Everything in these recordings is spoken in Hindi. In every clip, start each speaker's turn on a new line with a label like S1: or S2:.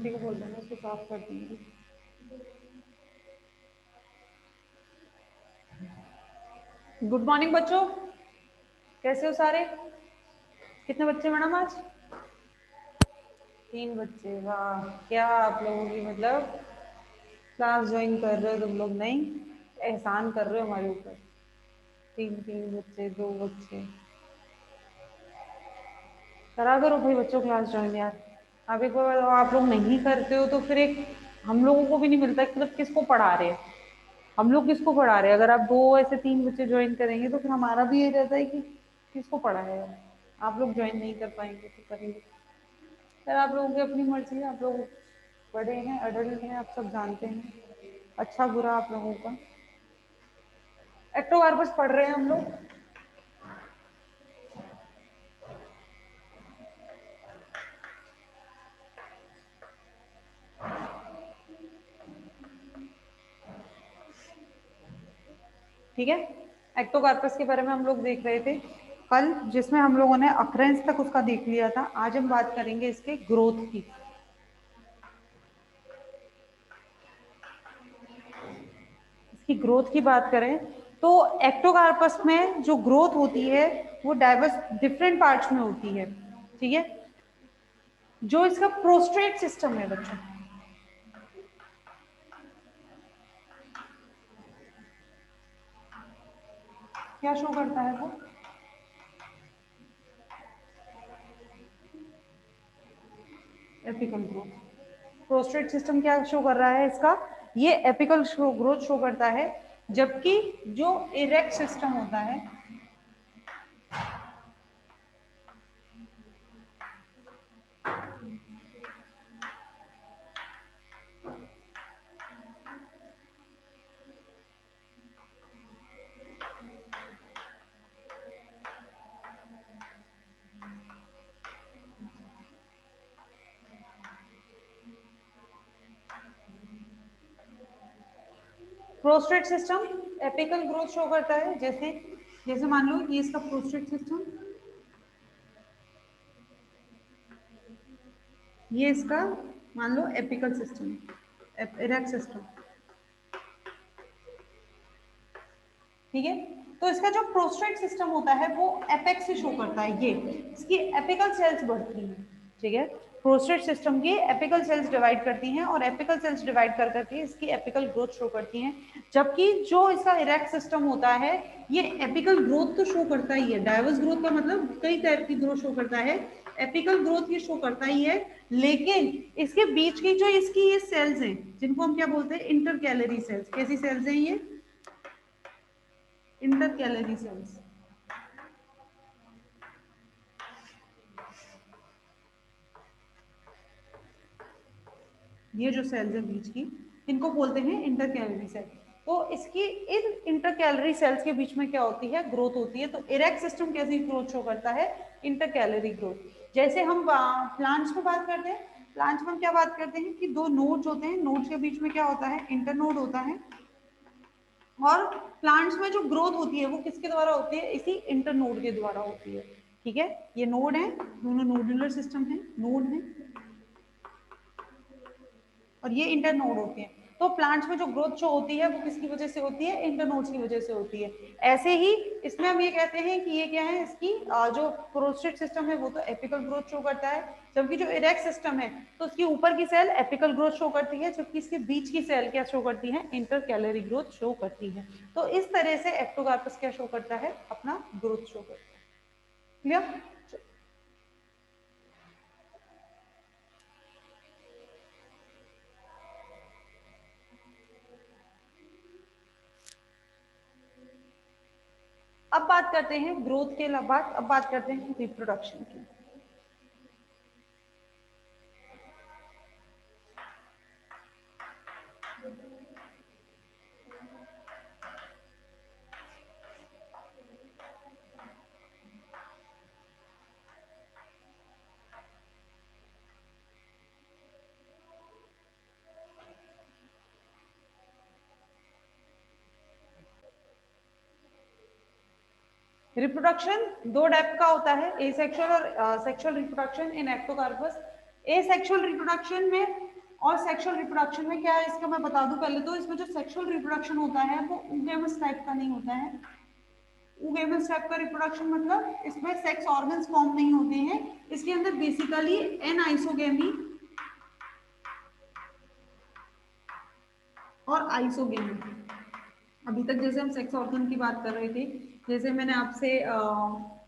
S1: आंटी को बोल देना उसको साफ कर देंगे। गुड मॉर्निंग बच्चों, कैसे हो सारे? कितने बच्चे मैडम आज? 3 बच्चे। वाह, क्या आप लोगों की मतलब क्लास ज्वाइन कर रहे हो तुम लोग, नहीं एहसान कर रहे हो हमारे ऊपर। 3 बच्चे, 2 बच्चे। करा करो भाई बच्चों क्लास ज्वाइन यार। आप एक बार आप लोग नहीं करते हो तो फिर एक हम लोगों को भी नहीं मिलता कि मतलब किसको पढ़ा रहे हैं, हम लोग किसको पढ़ा रहे हैं। अगर आप 2 ऐसे 3 बच्चे ज्वाइन करेंगे तो फिर हमारा भी ये रहता है कि किसको पढ़ा है यार। आप लोग ज्वाइन नहीं कर पाएंगे तो करेंगे यार, आप लोगों की अपनी मर्जी है। आप लोग बड़े हैं, अडल्ट हैं, आप सब जानते हैं अच्छा बुरा आप लोगों का। एक्टोकार्पस पढ़ रहे हैं हम लोग। ठीक है, एक्टोकार्पस के बारे में हम लोग देख रहे थे कल, जिसमें हम लोगों ने अक्रेंस तक उसका देख लिया था। आज हम बात करेंगे इसके ग्रोथ की। इसकी ग्रोथ की बात करें तो एक्टोकार्पस में जो ग्रोथ होती है वो डाइवर्स डिफरेंट पार्ट्स में होती है। ठीक है, जो इसका प्रोस्ट्रेट सिस्टम है बच्चों, क्या शो करता है वो? Apical growth. प्रोस्ट्रेट सिस्टम क्या शो कर रहा है इसका? ये एपिकल ग्रोथ शो करता है, जबकि जो इरेक्ट सिस्टम होता है, prostate system apical growth show करता है। जैसे जैसे मान लो ये इसका प्रोस्ट्रेट सिस्टम, ये इसका मान लो एपिकल सिस्टम, इरेक्ट सिस्टम। ठीक है, तो इसका जो प्रोस्ट्रेट सिस्टम होता है वो एपेक्स से शो करता है। ये इसकी एपिकल सेल्स बढ़ती हैं। ठीक है, प्रोस्ट्रेट सिस्टम की एपिकल सेल्स डिवाइड करती हैं और एपिकल सेल्स डिवाइड कर करके इसकी एपिकल ग्रोथ शो करती हैं। जबकि जो इसका इरेक्ट सिस्टम होता है ये एपिकल ग्रोथ तो शो करता ही है। डाइवर्स ग्रोथ का मतलब कई टाइप की ग्रोथ शो करता है, एपिकल ग्रोथ ये शो करता ही है। लेकिन इसके बीच की जो इसकी ये सेल्स हैं, जिनको हम क्या बोलते हैं, इंटर कैलरी सेल्स। कैसी सेल्स हैं ये? Intercalary cells. ये जो सेल्स है बीच की, इनको बोलते हैं इंटर कैलरी सेल। तो इसकी इन इंटर कैलरी सेल्स के बीच में क्या होती है, ग्रोथ होती है। तो इरेक्ट सिस्टम कैसी ग्रोथ शो करता है? Inter calorie growth. जैसे हम प्लांट्स में बात करते हैं, प्लांट्स में हम क्या बात करते हैं कि 2 नोड्स होते हैं, नोड्स के बीच में क्या होता है, इंटरनोड होता है। और प्लांट्स में जो ग्रोथ होती है वो किसके द्वारा होती है? इसी इंटरनोड के द्वारा होती है। ठीक है, ये नोड है, दोनों नोडुलर सिस्टम है, नोड है, और ये इंटरनोड होते हैं। तो प्लांट्स में जो ग्रोथ शो होती है वो किसकी वजह से होती है? इंटरनोड्स की वजह से होती है। ऐसे ही इसमें हम ये कहते हैं कि ये क्या है, इसकी जो प्रोस्टेट सिस्टम है वो तो एपिकल ग्रोथ शो करता है, जबकि जो इरेक्ट सिस्टम है तो उसकी ऊपर की सेल एपिकल ग्रोथ शो करती है, जबकि इसके बीच की सेल क्या शो करती है? इंटर कैलरी ग्रोथ शो करती है। तो इस तरह से एक्टोकार्पस क्या शो करता है? अपना ग्रोथ शो करता है। क्लियर? अब बात करते हैं ग्रोथ के बाद, अब बात करते हैं रिप्रोडक्शन की। रिप्रोडक्शन 2 टाइप का होता है, एसेक्सुअल और sexual reproduction in Ectocarpus. Asexual reproduction में और सेक्सुअल रिप्रोडक्शन में क्या है इसका मैं बता दूं पहले तो, इसमें जो सेक्सुअल रिप्रोडक्शन होता है वो ऊगेमस टाइप का नहीं होता है। ऊगेमस टाइप का रिप्रोडक्शन मतलब इसमें सेक्स ऑर्गन्स फॉर्म नहीं होते हैं, इसके अंदर बेसिकली एनआइसोगेमी और आइसोगेमी। अभी तक जैसे हम सेक्स ऑर्गन की बात कर रहे थे, जैसे मैंने आपसे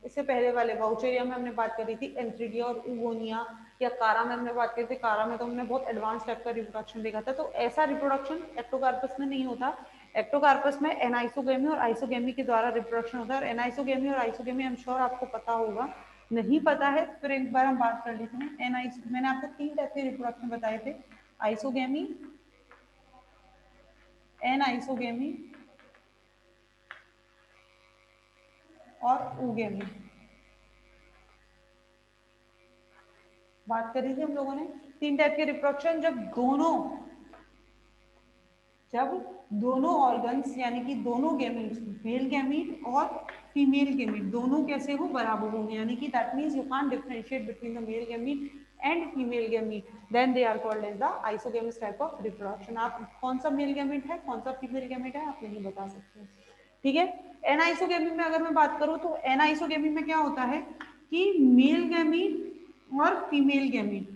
S1: इससे पहले वाले वाउचेरिया में हमने बात करी थी एंथ्रिडिया और ऊगोनिया, या कारा में हमने बात करी थी, कारा में तो हमने बहुत एडवांस टाइप का रिप्रोडक्शन देखा था। तो ऐसा रिप्रोडक्शन एक्टोकार्पस में नहीं होता। एक्टोकार्पस में एनाइसोगेमी और आइसोगेमी के द्वारा रिप्रोडक्शन होता है। और एनाइसोगेमी और आइसोगेमी आई एम श्योर आपको पता होगा, नहीं पता है फिर एक बार हम बात कर लेते हैं। मैंने आपको 3 टाइप के रिप्रोडक्शन बताए थे, आइसोगेमी, एनाइसोगेमी और ऊगेमी। बात करी थी हम लोगों ने 3 टाइप के रिप्रोडक्शन, जब दोनों ऑर्गन्स यानी कि दोनों गैमीट्स, मेल गैमीट और फीमेल गैमीट दोनों कैसे हो, बराबर होंगे, यानी कि that means you can't differentiate between the male gamete and female gamete, then they are called as the isogamous type of reproduction. आप कौन सा मेल गैमीट है कौन सा फीमेल गैमीट है आप नहीं बता सकते, ठीक है। एनाइसोगेमी में अगर मैं बात करूं तो एनाइसोगेमी में क्या होता है कि मेल गैमीट और फीमेल गैमीट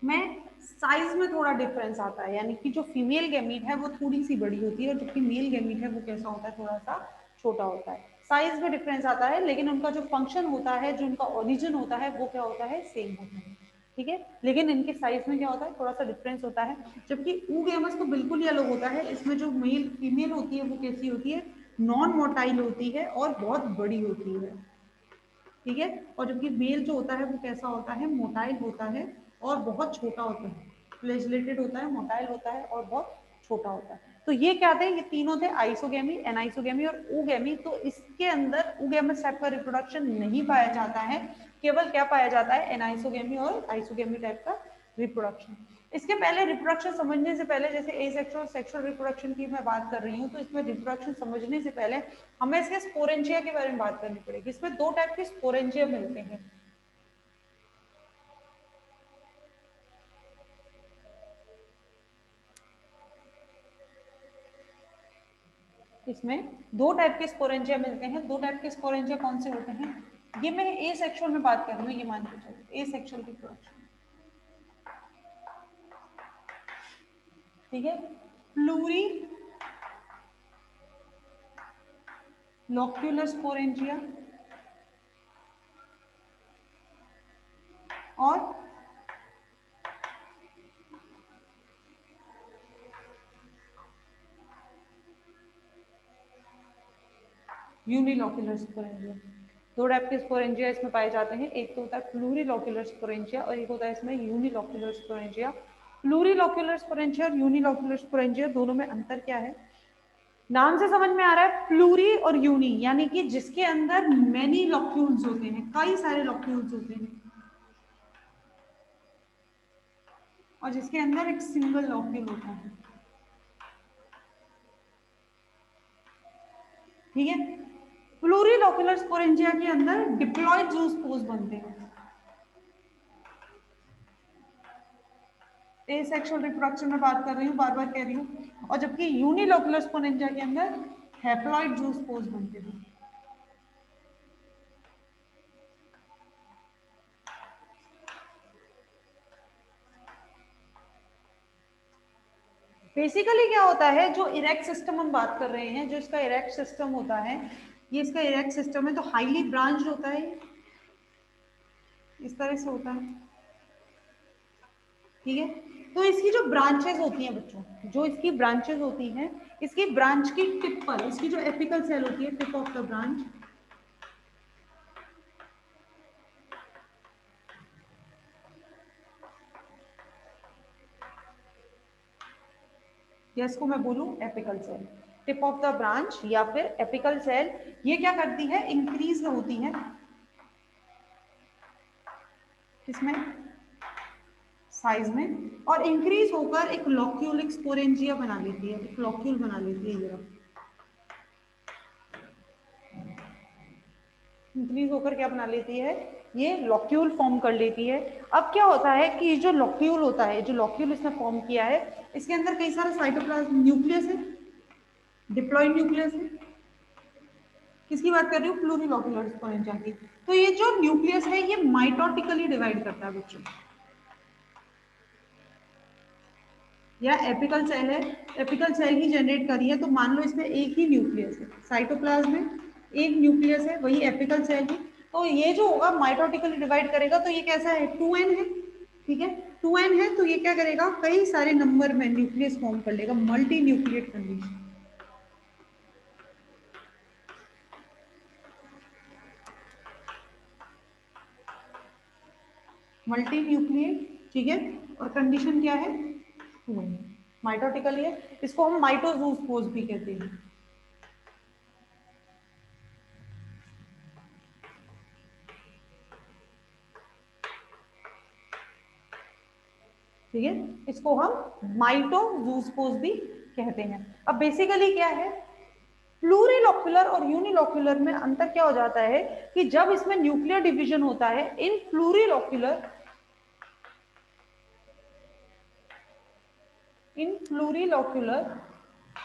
S1: में साइज में थोड़ा डिफरेंस आता है, यानी कि जो फीमेल गैमीट है वो थोड़ी सी बड़ी होती है और जबकि मेल गैमीट है वो कैसा होता है, थोड़ा सा छोटा होता है। साइज में डिफरेंस आता है लेकिन उनका जो फंक्शन होता है, जो उनका ओरिजिन होता है वो क्या होता है, सेम होता है, ठीक है। लेकिन इनके साइज में क्या होता है, थोड़ा सा डिफरेंस होता है। जबकि ऊगेमस तो बिल्कुल ही अलग होता है, इसमें जो मेल फीमेल होती है वो कैसी होती है, नॉन मोटाइल होती है और बहुत बड़ी होती है, ठीक है। और जबकि मेल जो होता है वो कैसा होता है, मोटाइल होता है और बहुत छोटा होता है, फ्लैजेलेटेड होता है, मोटाइल होता है और बहुत छोटा होता है। तो ये क्या थे, ये तीनों थे, आइसोगेमी, एनाइसोगेमी और ऊगेमी। तो इसके अंदर ऊगेमस टाइप का रिप्रोडक्शन नहीं पाया जाता है, केवल क्या पाया जाता है, एनाइसोगेमी और आइसोगेमी टाइप का रिप्रोडक्शन। इसके पहले रिप्रोडक्शन समझने से पहले, जैसे एसेक्सुअल सेक्सुअल रिप्रोडक्शन की मैं बात कर रही हूँ, तो इसमें रिप्रोडक्शन समझने से पहले हमें इसके स्पोरेंजिया के बारे में बात करनी पड़ेगी। इसमें 2 टाइप के स्पोरेंजिया मिलते हैं। इसमें 2 टाइप के स्पोरेंजिया मिलते हैं। 2 टाइप के स्पोरेंजिया कौन से होते हैं, ये मैं ए सेक्सुअल में बात कर रही हूँ, ये मान के चलो ए सेक्सुअल रिप्रोडक्शन, ठीक है। प्लूरी लोक्यूलर स्पोरेंजिया और यूनिलोक्यूलर स्पोरेंजिया। 2 टाइप के स्पोरेंजिया इसमें पाए जाते हैं, एक तो होता है प्लूरीलोक्यूलर स्पोरेंजिया और एक होता है इसमें यूनिलोक्यूलर स्पोरेंजिया। प्लूरीलोक्यूलर स्पोरेंजिया और यूनिलोक्यूलर स्पोरेंजिया दोनों में अंतर क्या है, नाम से समझ में आ रहा है, प्लूरी और यूनी यानी कि जिसके अंदर मेनी लॉक्यूल्स होते हैं, कई सारे लॉक्यूल्स होते हैं, और जिसके अंदर एक सिंगल लॉक्यूल होता है, ठीक है। प्लूरीलोक्यूलर स्पोरेंजिया के अंदर डिप्लॉयड जूस्पोर्स बनते हैं। एसेक्सुअल रिप्रोडक्शन में बात कर रही हूँ, बार बार कह रही हूँ। और जबकि यूनिलोक्यूलर स्पोरेंजिया के अंदर हैप्लॉइड जूस्पोर्स बनते हैं। बेसिकली क्या होता है, जो इरेक्ट सिस्टम हम बात कर रहे हैं, जो इसका इरेक्ट सिस्टम होता है, ये इसका इरेक्ट सिस्टम है, तो हाईली ब्रांच होता है, इस तरह से होता है, ठीक है। तो इसकी जो ब्रांचेस होती हैं बच्चों, जो इसकी ब्रांचेस होती हैं, इसकी ब्रांच की टिप पर इसकी जो एपिकल सेल होती है, टिप ऑफ द ब्रांच, या इसको मैं बोलूं apical cell, tip of the branch या फिर एपिकल सेल, ये क्या करती है, इंक्रीज होती है, किसमें, साइज में, और इंक्रीज होकर एक लॉक्यूलिक स्पोरेंजिया बना लेती है, एक लॉक्यूल बना लेती है, ये इंक्रीज होकर क्या बना लेती है, ये लॉक्यूल फॉर्म कर लेती है। अब क्या होता है कि जो लॉक्यूल होता है, जो लॉक्यूल इसने फॉर्म किया है, इसके अंदर कई सारे साइटोप्लाज्म न्यूक्लियस है, डिप्लॉइड न्यूक्लियस है। किसकी बात कर रही हूँ? प्लूरिलॉक्यूलर स्पोरेंजिया की। तो ये जो न्यूक्लियस है ये माइटोटिकली डिवाइड करता है बच्चों, या एपिकल सेल है, एपिकल सेल ही जनरेट करी है, तो मान लो इसमें एक ही न्यूक्लियस है, साइटोप्लाज्म में एक न्यूक्लियस है, वही एपिकल सेल ही। तो ये जो होगा माइटोटिकली डिवाइड करेगा, तो ये कैसा है? 2n है, ठीक है, 2n है, तो ये क्या करेगा? कई सारे नंबर में न्यूक्लियस फॉर्म कर लेगा, multi nucleate condition. Multi nucleate, ठीक है, और कंडीशन क्या है? 2n, माइटोटिकली है। इसको हम माइटोजूस भी कहते हैं। ठीक है, इसको हम माइटोजूस्पोज भी कहते हैं। अब बेसिकली क्या है, प्लूरिलॉक्यूलर और यूनिलॉक्यूलर में अंतर क्या हो जाता है कि जब इसमें न्यूक्लियर डिवीजन होता है, in plurilocular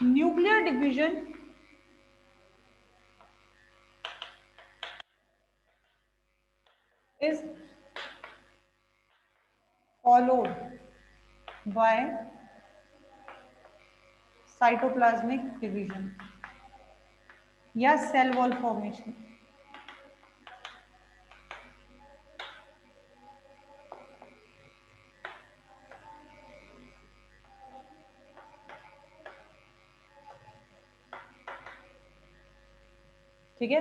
S1: nuclear division is followed by cytoplasmic division या सेल वॉल फॉर्मेशन। ठीक है,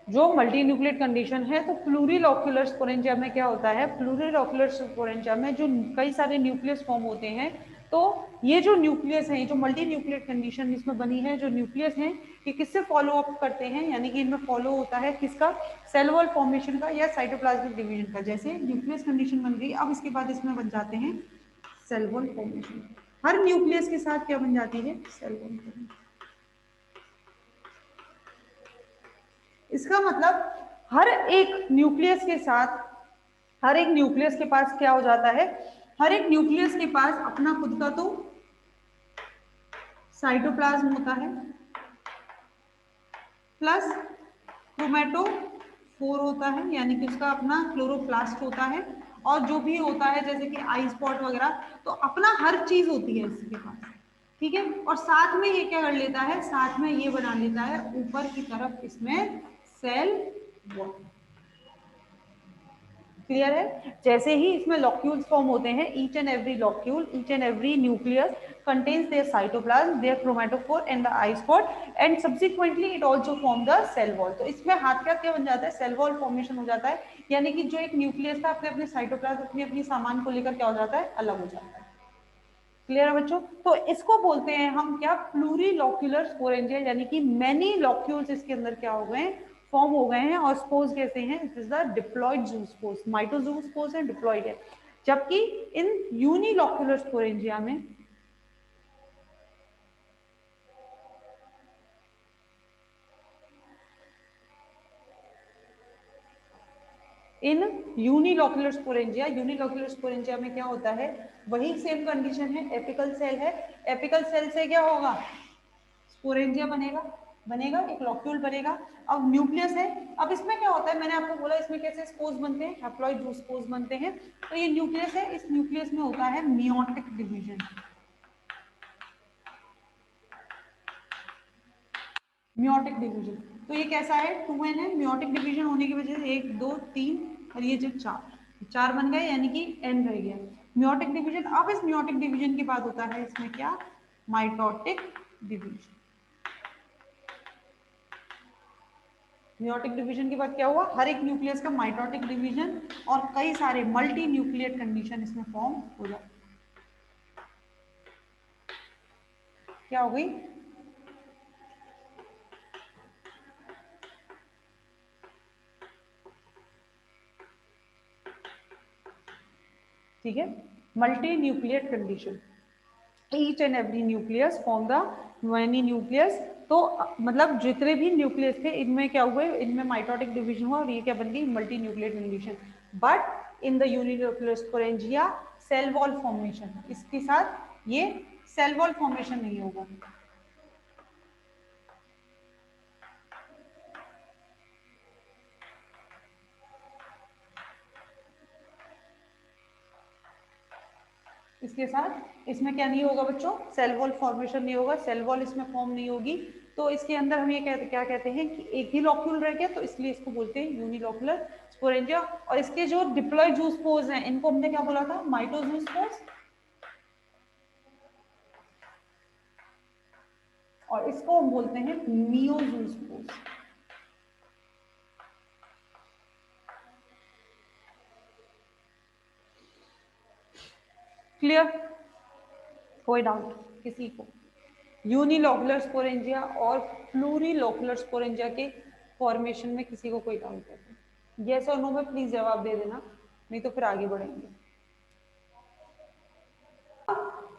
S1: जो मल्टी न्यूक्लिएट कंडीशन है, तो प्लूरिलॉक्यूलर स्पोरेंजिया में क्या होता है? प्लूरिलॉक्यूलर स्पोरेंजिया में जो कई सारे न्यूक्लियस फॉर्म होते हैं, तो ये जो न्यूक्लियस है, जो मल्टी न्यूक्लिएट कंडीशन इसमें बनी है, जो न्यूक्लियस हैं, ये किससे फॉलो अप करते हैं? यानी कि इनमें फॉलो होता है किसका? सेल वॉल फॉर्मेशन का या साइटोप्लाज्मिक डिवीजन का। जैसे न्यूक्लियस कंडीशन बन गई, अब इसके बाद इसमें बन जाते हैं सेल वॉल फॉर्मेशन। हर न्यूक्लियस के साथ क्या बन जाती है? Cell wall formation. इसका मतलब हर एक न्यूक्लियस के साथ, हर एक न्यूक्लियस के पास क्या हो जाता है? हर एक न्यूक्लियस के पास अपना खुद का तो साइटोप्लाज्म होता है, प्लस क्रोमेटोफोर होता है, यानी कि उसका अपना क्लोरोप्लास्ट होता है, और जो भी होता है जैसे कि आई स्पॉट वगैरह, तो अपना हर चीज होती है इसके पास। ठीक है, और साथ में ये क्या कर लेता है? साथ में ये बना लेता है ऊपर की तरफ इसमें सेल वॉल। क्लियर है? जैसे ही इसमें लॉक्यूल्स फॉर्म होते हैं, each and every locule, each and every nucleus contains their cytoplasm, their chromatophore and the eye spot, and subsequently it also form the cell wall। तो इसमें हाथ का क्या बन जाता है? सेल वॉल फॉर्मेशन हो जाता है, यानी कि जो एक न्यूक्लियस था अपने अपने साइटोप्लाज्म, अपनी अपनी सामान को लेकर क्या हो जाता है? अलग हो जाता है। क्लियर है बच्चों? तो इसको बोलते हैं हम क्या? प्लूरिलॉक्यूलर स्पोरेंजिया, यानी कि मैनी लॉक्यूल्स इसके अंदर क्या हो गए? फॉर्म हो गए हैं। और स्पोर्स कैसे हैं? इट इज द डिप्लॉइड जू स्पोर्स, माइटोजू स्पोर्स है, डिप्लॉइड है। जबकि इन यूनिलॉक्यूलर स्पोरेंजिया में, इन यूनिलॉक्यूलर स्पोरेंजिया, यूनिलॉक्यूलर स्पोरेंजिया में क्या होता है? वही सेम कंडीशन है, एपिकल सेल है, एपिकल सेल से क्या होगा? स्पोरेंजिया बनेगा, बनेगा एक लॉक्यूल बनेगा। अब न्यूक्लियस है, अब इसमें क्या होता है? मैंने आपको बोला इसमें कैसे स्पोर्स बनते हैं? हैप्लॉइड जू स्पोर्स बनते हैं। तो ये न्यूक्लियस है, इस न्यूक्लियस में होता है मियोटिक डिवीजन। मियोटिक डिवीजन, तो ये कैसा है? 2n है, मियोटिक डिवीजन होने की वजह से 1 2 3 और ये जो 4 बन गए, यानी कि n रह गया मियोटिक डिवीजन। अब इस मियोटिक डिवीजन के बाद होता है इसमें क्या? Mitotic division. मियोटिक डिवीजन के बाद क्या हुआ? हर एक न्यूक्लियस का माइटोटिक डिवीजन और कई सारे मल्टी न्यूक्लिएट कंडीशन इसमें फॉर्म हो जाती। क्या हो गई? ठीक है, multi nucleate condition, each and every nucleus form the many nucleus तो मतलब जितने भी न्यूक्लियस थे इनमें क्या हुए, इनमें माइटोटिक डिवीजन हुआ और ये क्या बन गई, multi nucleate condition. But in the uninuclear sporangia cell wall formation, इसके साथ ये सेल वॉल फॉर्मेशन नहीं होगा। इसके साथ इसमें क्या नहीं होगा बच्चों, सेल वॉल फॉर्मेशन नहीं होगा, सेल वॉल इसमें फॉर्म नहीं होगी। तो इसके अंदर हम ये क्या कहते हैं कि एक ही लॉक्यूल रह गया, तो इसलिए इसको बोलते हैं यूनिलॉक्युलर स्पोरेंजिया। और इसके जो डिप्लॉयड जूस्पोर्स हैं इनको हमने क्या बोला था, माइटोजूस्पोर्स, और इसको हम बोलते हैं मियोजूस्पोर्स। क्लियर, कोई डाउट किसी को? यूनिलॉक्युलर स्पोरेंजिया और प्लूरिलॉक्युलर स्पोरेंजिया के फॉर्मेशन में किसी को कोई डाउट है? यस और नो में प्लीज जवाब दे देना, नहीं तो फिर आगे बढ़ेंगे।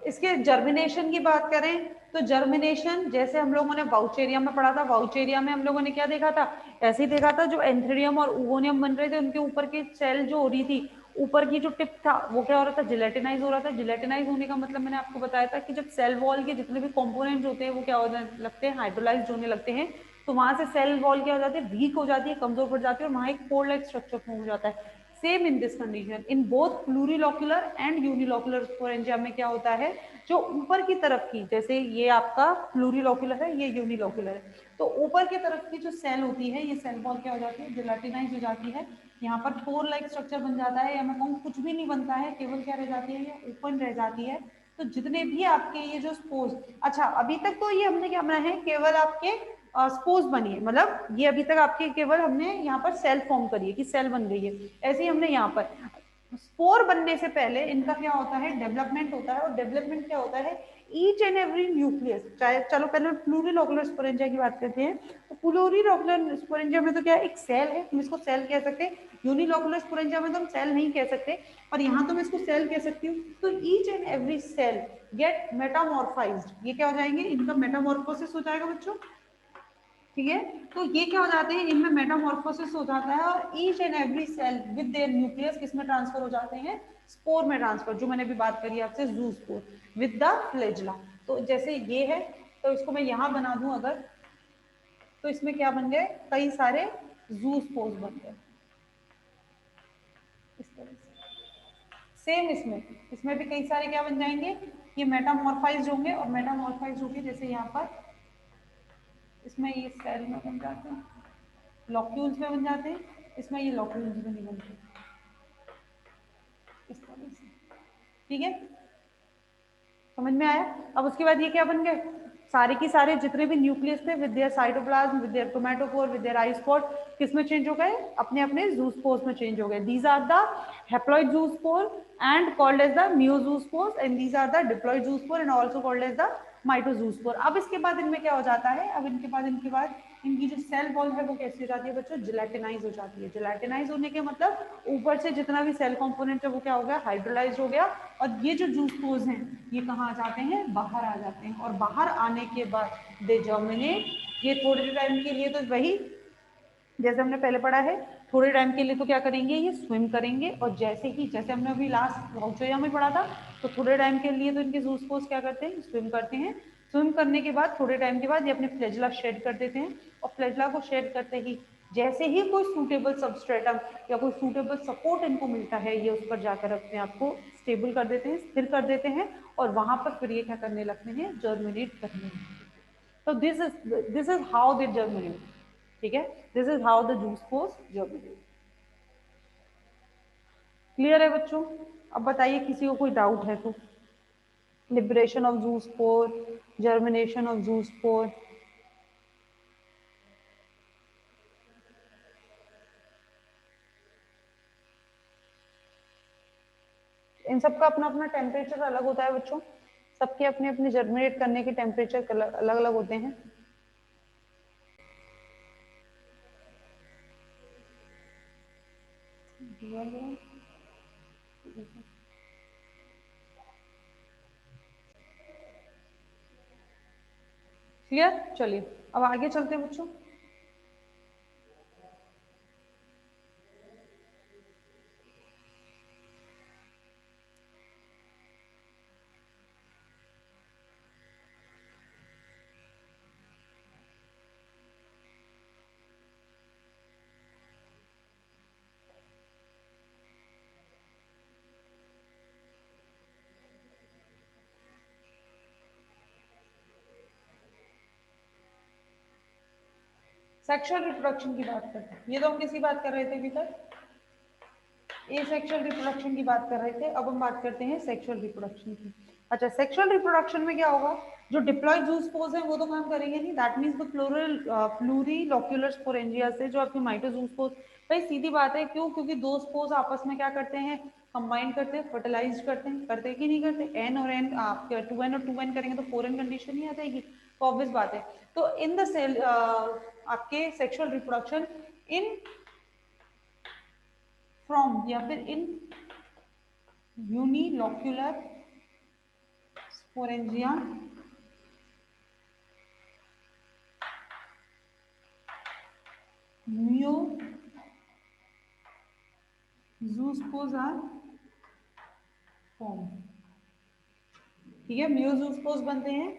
S1: इसके जर्मिनेशन की बात करें तो जर्मिनेशन जैसे हम लोगों ने वाउचेरिया में पढ़ा था, वाउचेरिया में हम लोगों ने क्या देखा था, ऐसे ही देखा था, जो एंथ्रीडियम और ओवोनियम बन रहे थे उनके ऊपर की सेल जो हो रही थी, ऊपर की जो टिप था वो क्या हो रहा था, जिलेटिनाइज हो रहा था। जिलेटिनाइज होने का मतलब मैंने आपको बताया था कि जब सेल वॉल के जितने भी कंपोनेंट्स होते हैं वो क्या होने लगते हैं, हाइड्रोलाइज होने लगते हैं, तो वहां से सेल वॉल क्या हो जाती है, वीक हो जाती है, कमजोर पड़ जाती है, और वहां एक पोर लाइक स्ट्रक्चर फॉर्म हो जाता है। Same in this condition in both plurilocular and unilocular sporangia में क्या होता है, जो ऊपर की तरफ की, जैसे ये आपका प्लूरिलॉक्युलर है, ये यूनिलॉक्युलर है, तो ऊपर की तरफ की जो सेल होती है, ये सेल वॉल क्या हो जाती है, जिलेटिनाइज हो जाती है। यहाँ पर पोर लाइक स्ट्रक्चर बन जाता है, या मैं कहूँ कुछ भी नहीं बनता है, केवल क्या रह जाती है, ये ओपन रह जाती है। तो जितने भी आपके ये जो स्पोर्स, अच्छा अभी तक तो ये हमने क्या बनाया है, केवल आपके स्पोर्स बनी है, मतलब ये अभी तक आपके केवल हमने यहाँ पर सेल फॉर्म करी है कि सेल बन गई है, ऐसे ही हमने यहाँ पर स्पोर बनने से पहले इनका क्या होता है, डेवलपमेंट होता है। और डेवलपमेंट क्या होता है, ईच एंड एवरी न्यूक्लियस, चाहे चलो पहले प्लूरिलॉक्युलर स्पोरेंजिया की बात करते हैं, तो प्लूरिलॉक्युलर स्पोरेंजिया में तो क्या एक सेल है, हम इसको सेल कह सकते हैं। यूनिलॉक्युलर स्पोरेंजिया में तो हम सेल नहीं कह सकते, पर यहाँ तो मैं इसको सेल कह सकती हूँ। तो each and every cell get metamorphosed, ये क्या हो जाएंगे, इनका मेटामॉर्फोसिस हो जाएगा बच्चों, ठीक है। तो ये क्या हो जाते हैं, इनमें मेटामॉर्फोसिस हो जाता है, और each and every cell with their nucleus किस में ट्रांसफर हो जाते हैं, स्पोर में ट्रांसफर, जो मैंने भी बात करी आपसे, जू स्पोर विद द फ्लैजिला। तो जैसे ये है, तो इसको मैं यहाँ बना दूं अगर, तो इसमें क्या बन गए, कई सारे जू स्पोर्स बन गए इस तरह से। सेम इसमें इसमें भी कई सारे क्या बन जाएंगे, ये मेटामॉर्फाइज होंगे, और मेटामॉर्फाइज होंगे जैसे यहाँ पर इसमें ये सेल में बन जाते हैं, लॉक्यूल्स में बन जाते हैं, इसमें ये लॉक्यूल्स में नहीं बनते, इस तरह से, ठीक है, समझ में आया। अब उसके बाद ये क्या बन गए, सारे की सारे जितने भी न्यूक्लियस थे with their cytoplasm, with their chromatophore, with their isospore, किस में चेंज हो गए, अपने अपने जूस्पोर्स में चेंज हो गए। These are the haploid zoospore and called as the meiozoospores, and these are the diploid zoospore and also called as the mitozoospore. अब इसके बाद इनमें क्या हो जाता है, अब इनके बाद इनकी जो सेल वॉल है वो कैसी हो जाती है बच्चों, जिलेटिनाइज हो जाती है। जिलेटिनाइज होने के मतलब ऊपर से जितना भी सेल कंपोनेंट है वो क्या हो गया, हाइड्रोलाइज हो गया, और ये जो जूस्पोर्स हैं ये कहाँ आ जाते हैं, बाहर आ जाते हैं, और बाहर आने के बाद दे जर्मिनेट। ये थोड़े टाइम के लिए तो वही जैसे हमने पहले पढ़ा है, थोड़े टाइम के लिए तो क्या करेंगे, ये स्विम करेंगे, और जैसे हमने अभी लास्ट वाउचरिया में पढ़ा था, तो थोड़े टाइम के लिए तो इनके जूस्पोर्स क्या करते हैं, स्विम करते हैं। स्विम करने के बाद थोड़े टाइम के बाद ये अपने फ्लैजिला शेड कर देते हैं, और फ्लैजिला को शेड करते ही जैसे ही कोई सूटेबल सबस्ट्रेटम या कोई सूटेबल सपोर्ट इनको मिलता है, ये उस पर जाकर अपने आप को स्टेबल कर देते हैं, स्थिर कर देते हैं, और वहां पर फिर ये क्या करने लगते हैं, जर्मिनेट करने लगते हैं। तो this is how they germinate, ठीक है, this is how the juice pores germinate. Clear है बच्चों? अब बताइए किसी को कोई डाउट है तो, liberation of zoospore, germination of zoospore. इन सबका अपना अपना टेम्परेचर अलग होता है बच्चों, सबके अपने अपने जर्मिनेट करने के टेम्परेचर अलग अलग होते हैं। क्लियर, चलिए अब आगे चलते हैं बच्चों। सेक्सुअल रिप्रोडक्शन की बात करते हैं। ये तो हम किसी बात कर रहे थे अभी तक, ए सेक्सुअल रिप्रोडक्शन की बात कर रहे थे। अब हम बात करते हैं सेक्सुअल रिप्रोडक्शन की। अच्छा, सेक्सुअल रिप्रोडक्शन में क्या होगा, जो डिप्लॉयड ज़ूस्पोर्स है वो तो काम करेंगे नहीं, that means the plural plurilocular sporangia से जो आपके माइटोज़ूस्पोर्स, भाई सीधी बात है, क्यों, क्योंकि दो स्पोर्स आपस में क्या करते हैं, कंबाइन करते हैं, फर्टिलाइज करते हैं कि नहीं करते, एन और एन आप 2n और 2n करेंगे तो 4n कंडीशन ही आ जाएगी, तो ऑब्वियस बात है। तो इन द सेल आपके सेक्सुअल रिप्रोडक्शन इन फ्रॉम या फिर इन यूनिलोक्यूलर स्पोरेंजिया म्यूजूस्पोज आर फॉर्म। ठीक है, म्यूजूस्पोज बनते हैं।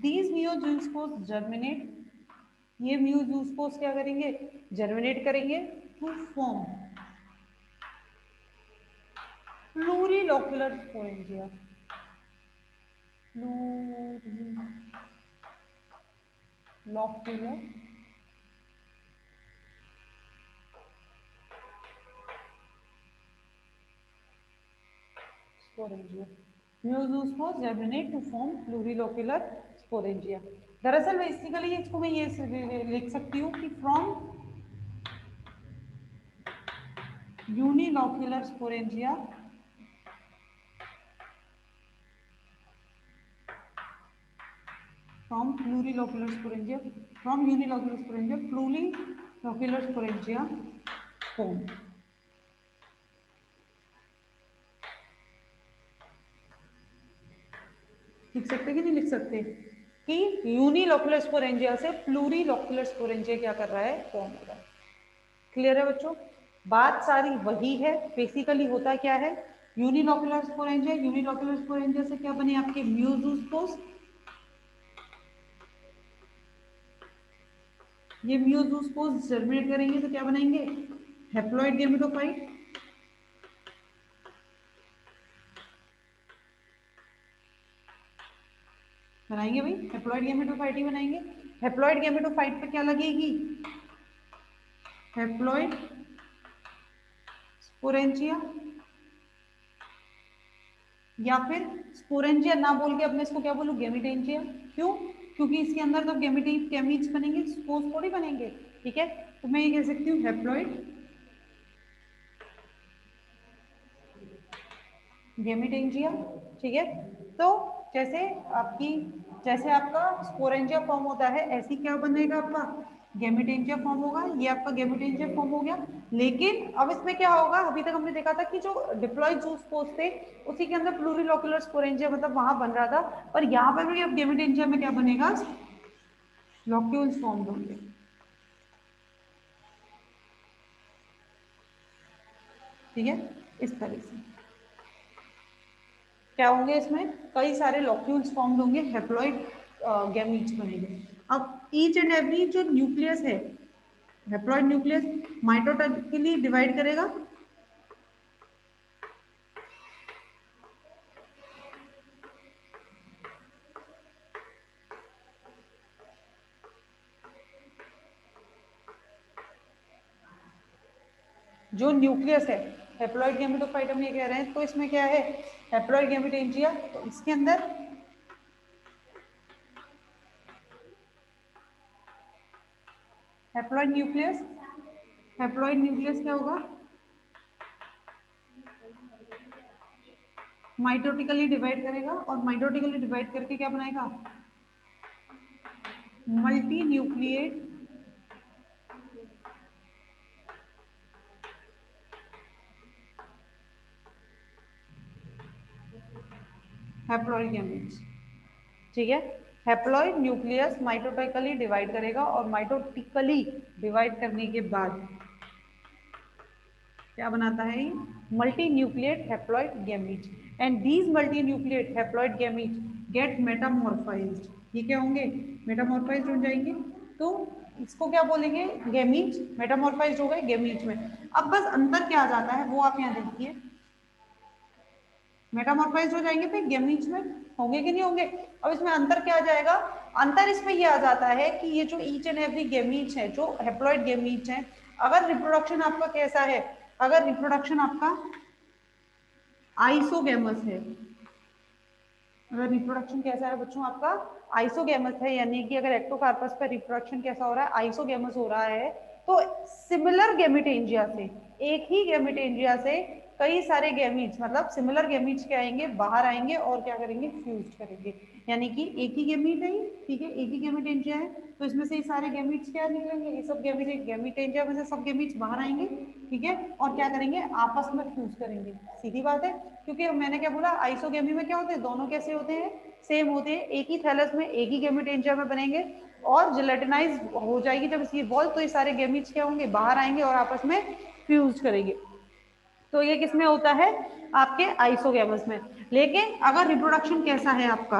S1: दीज म्यूजूस्पोज जर्मिनेट, ये म्यूजूस्पोज क्या करेंगे, जर्मिनेट करेंगे to form plurilocular sporangia. Plurilocular sporangia, म्यूजूस्पोज germinate to form plurilocular sporangia. दरअसल बेसिकली इसको मैं ये लिख सकती हूँ कि from unilocular sporangia from plurilocular sporangia, from unilocular sporangia plurilocular sporangia form। लिख सकते कि नहीं लिख सकते कि यूनिलोकुलर स्पोरेंजिया से प्लूरीलोकुलर स्पोरेंजिया क्या कर रहा है, फॉर्म हो रहा है। क्लियर है बच्चों, बात सारी वही है। बेसिकली होता क्या है, यूनिलोकुलर स्पोरेंजिया, यूनिलोकुलर स्पोरेंजिया से क्या बने आपके म्यूजूस्पोर्स, ये म्यूजूस्पोर्स जर्मिनेट करेंगे तो क्या बनाएंगे, हैप्लॉइड गैमेटोफाइट। बनाएंगे भाई, हैप्लॉइड गैमेटोफाइट ही बनाएंगे। हैप्लॉइड गैमेटोफाइट पे क्या लगेगी, हैप्लॉइड स्पोरेंजिया, या फिर स्पोरेंजिया ना बोल के अपने इसको क्या बोलूं, गेमिटेंजिया। क्यों, क्योंकि इसके अंदर तो गेमीट्स बनेंगे, स्पोर्स थोड़ी बनेंगे। ठीक है, तो मैं ये कह सकती हूँ हैप्लॉइड गेमिटेंजिया। ठीक है, तो जैसे आपकी, जैसे आपका स्पोरेंजिया फॉर्म होता है, ऐसी क्या बनेगा आपका गेमिटेंजिया फॉर्म होगा। ये आपका गेमिटेंजिया फॉर्म हो गया। लेकिन अब इसमें क्या होगा, अभी तक हमने देखा था कि जो डिप्लॉयड जूस्पोर्स थे उसी के अंदर प्लूरीलोक्यूलर स्पोरेंजिया मतलब वहां बन रहा था, पर यहाँ पर भी अब गेमिटेंजिया में क्या बनेगा, लॉक्यूल्स फॉर्म होंगे। ठीक है, इस तरह से क्या होंगे, इसमें कई सारे लॉक्यूल्स फॉर्म होंगे, हैप्लॉइड गैमीट्स बनेंगे। अब ईच एंड एवरी जो न्यूक्लियस है, हैप्लॉइड न्यूक्लियस माइटोटिकली डिवाइड करेगा। जो न्यूक्लियस है, हैप्लॉइड गैमेटोफाइट हम ये कह रहे हैं, तो इसमें क्या है, हैप्लॉइड गैमेटेंजिया, तो इसके अंदर हैप्लॉइड न्यूक्लियस, हैप्लॉइड न्यूक्लियस क्या होगा, माइटोटिकली डिवाइड करेगा, और माइटोटिकली डिवाइड करके क्या बनाएगा, मल्टी न्यूक्लिएट हैप्लॉइड गैमेट्स, ठीक है। हैप्लॉइड न्यूक्लियस माइटोटिकली डिवाइड करेगा और माइटोटिकली डिवाइड करने के बाद क्या बनाता है, multinucleate haploid gamete, and these multinucleate haploid gamete get metamorphosed. ये क्या होंगे, मेटामॉर्फाइज्ड हो जाएंगे। तो इसको क्या बोलेंगे, गैमीट, मेटामॉर्फाइज्ड हो गए गैमीट में। अब बस अंतर क्या आ जाता है वो आप यहाँ देखिए, मेटामॉर्फाइज्ड हो जाएंगे फिर गैमीट में होंगे कि नहीं होंगे। अब इसमें अंतर क्या आ जाएगा, अंतर इसमें ये आ जाता है कि ये जो ईच एंड एवरी गैमीट है, जो हैप्लॉइड गैमीट है, अगर रिप्रोडक्शन आपका कैसा है, अगर रिप्रोडक्शन आपका आइसोगेमस है, अगर रिप्रोडक्शन कैसा है बच्चों आपका आइसोगेमस है, यानी कि अगर एक्टोकार्पस पर रिप्रोडक्शन कैसा हो रहा है, आइसोगेमस हो रहा है, तो सिमिलर गैमेटेंजिया से, एक ही गैमेटेंजिया से कई सारे गैमीट्स, मतलब सिमिलर गैमीट्स क्या आएंगे, बाहर आएंगे और क्या करेंगे, फ्यूज करेंगे। यानी कि एक ही गैमीट है, ठीक है, एक ही गैमेटेंजिया है, तो इसमें से ये सारे गैमीट्स क्या निकलेंगे, ये सब गैमेटेंजिया में से सब गैमीट्स बाहर आएंगे, ठीक है, और क्या करेंगे, आपस में फ्यूज करेंगे। सीधी बात है, क्योंकि मैंने क्या बोला, आइसोगेमी में क्या होते हैं, दोनों कैसे होते हैं, सेम होते हैं, एक ही थैलस में एक ही गैमेटेंजिया में बनेंगे, और जिलेटिनाइज हो जाएगी जब इसकी बॉल, तो ये सारे गैमीट्स क्या होंगे, बाहर आएंगे और आपस में फ्यूज करेंगे। तो ये किसमें होता है, आपके आइसोगेमस में। लेकिन अगर रिप्रोडक्शन कैसा है आपका,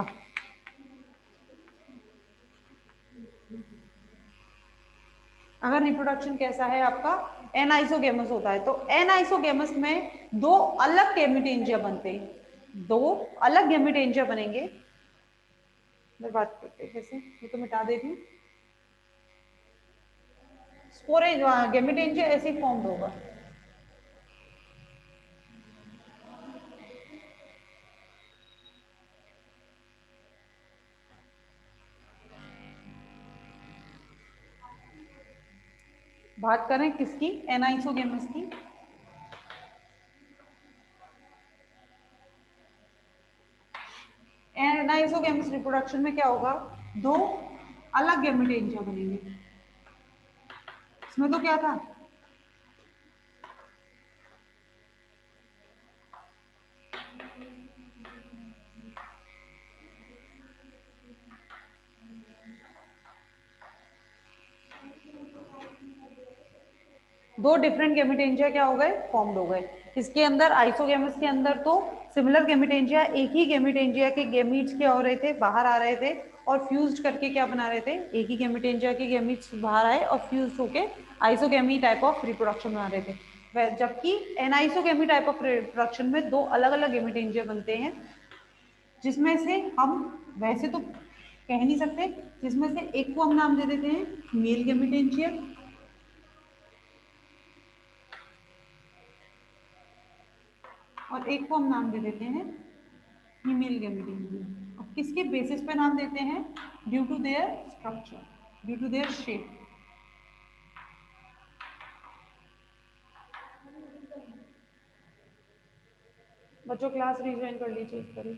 S1: अगर रिप्रोडक्शन कैसा है आपका, एन आइसोगेमस होता है, तो एन आइसोगेमस में दो अलग गैमेटेंजिया बनते हैं, दो अलग गैमेटेंजिया बनेंगे। मैं बात करते हैं कैसे, ये तो मिटा देती हूँ, स्पोरेज गैमेटेंजिया ऐसे ही फॉर्म होगा। बात करें किसकी, एन आइसोगेमस की, एन आइसोगेमस रिप्रोडक्शन में क्या होगा, दो अलग गैमेटेंजिया बनेंगे। इसमें तो क्या था, दो डिफरेंट गैमेटेंजिया क्या हो गए, फॉर्म्ड हो गए। इसके अंदर आइसोगेमस के अंदर तो सिमिलर गैमेटेंजिया, एक ही गैमेटेंजिया के गैमीट्स क्या हो रहे थे, बाहर आ रहे थे, और फ्यूज्ड करके क्या बना रहे थे, एक ही गैमेटेंजिया के गैमीट्स बाहर आए और फ्यूज होके आइसोगेमी टाइप ऑफ रिप्रोडक्शन बना रहे थे। जबकि एनाइसोगेमी टाइप ऑफ रिप्रोडक्शन में दो अलग अलग गैमेटेंजिया बनते हैं, जिसमें से हम वैसे तो कह नहीं सकते, जिसमें से एक को हम नाम दे देते हैं मेल गैमेटेंजिया, और एक को हम नाम दे देते हैं फीमेल गैमेटेंजिया। और किसके बेसिस पे नाम देते हैं, due to their structure, due to their shape. बच्चों क्लास रिज्वाइन कर लीजिए, करिए।